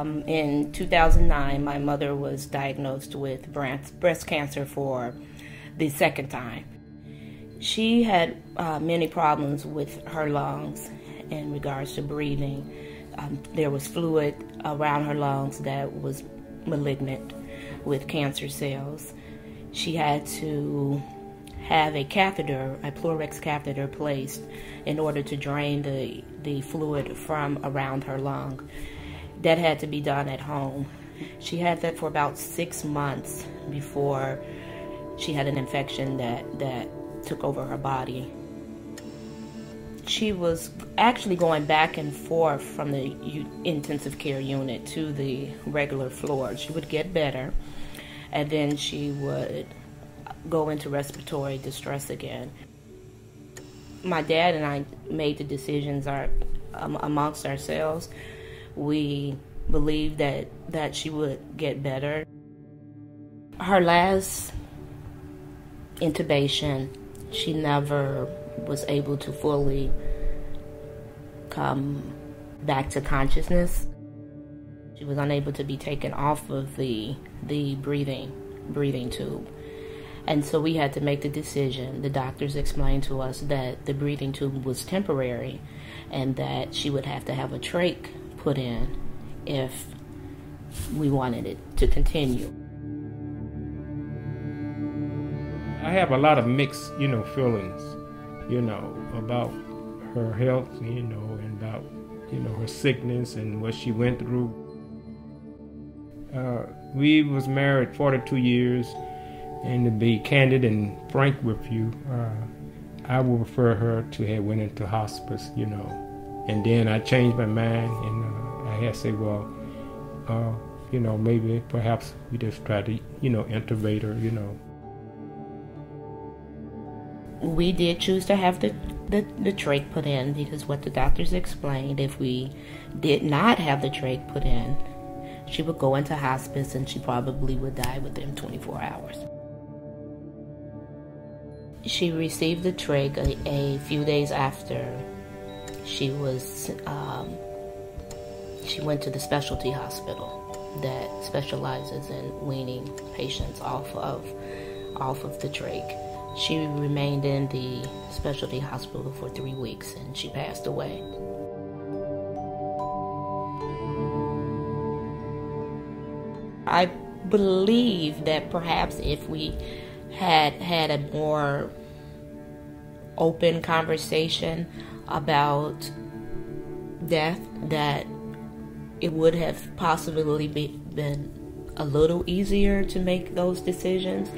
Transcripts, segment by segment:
In 2009, my mother was diagnosed with breast cancer for the second time. She had many problems with her lungs in regards to breathing. There was fluid around her lungs that was malignant with cancer cells. She had to have a catheter, a Pleurex catheter, placed in order to drain the fluid from around her lung. That had to be done at home. She had that for about 6 months before she had an infection that took over her body. She was actually going back and forth from the intensive care unit to the regular floor. She would get better, and then she would go into respiratory distress again. My dad and I made the decisions amongst ourselves. We believed that she would get better. Her last intubation, she never was able to fully come back to consciousness. She was unable to be taken off of the breathing tube. And so we had to make the decision. The doctors explained to us that the breathing tube was temporary and that she would have to have a trach put in if we wanted it to continue. I have a lot of mixed, feelings, about her health, and about, her sickness and what she went through. We was married 42 years. And to be candid and frank with you, I would prefer her to have went into hospice, And then I changed my mind, and I had to say, well, maybe perhaps we just try to, intubate her, We did choose to have the trach put in because what the doctors explained, if we did not have the trach put in, she would go into hospice and she probably would die within 24 hours. She received the trach a few days after she went to the specialty hospital that specializes in weaning patients off of the trach. She remained in the specialty hospital for 3 weeks and she passed away. I believe that perhaps if we had a more open conversation about death, that it would have possibly been a little easier to make those decisions.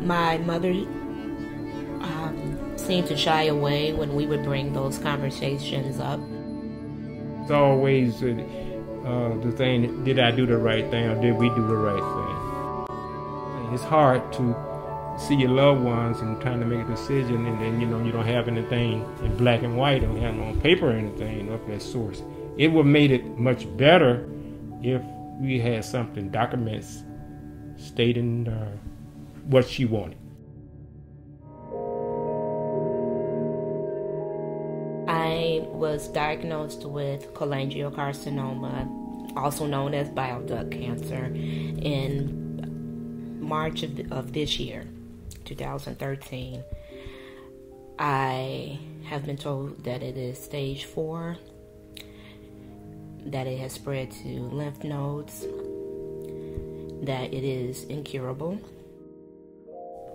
My mother seemed to shy away when we would bring those conversations up. It's always the thing, did I do the right thing or did we do the right thing? It's hard to see your loved ones and trying to make a decision, and then you don't have anything in black and white, don't have on paper or anything of that source. It would have made it much better if we had something, documents stating what she wanted. I was diagnosed with cholangiocarcinoma, also known as bile duct cancer, in March of this year, 2013. I have been told that it is stage 4, that it has spread to lymph nodes, that it is incurable.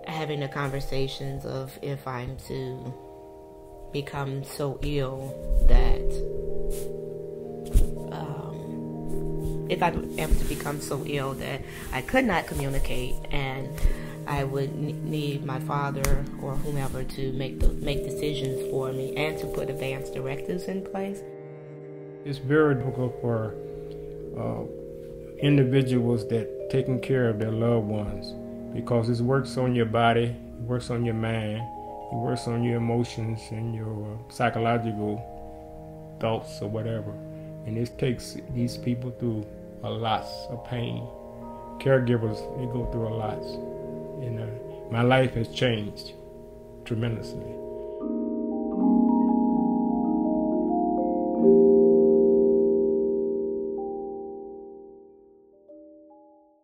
Having the conversations of if I'm to become so ill that if I am to become so ill that I could not communicate and I would need my father or whomever to make decisions for me and to put advanced directives in place. It's very difficult for individuals that taking care of their loved ones, because it works on your body, it works on your mind, it works on your emotions and your psychological thoughts or whatever. And it takes these people through a lot of pain. Caregivers, they go through a lot. And my life has changed tremendously.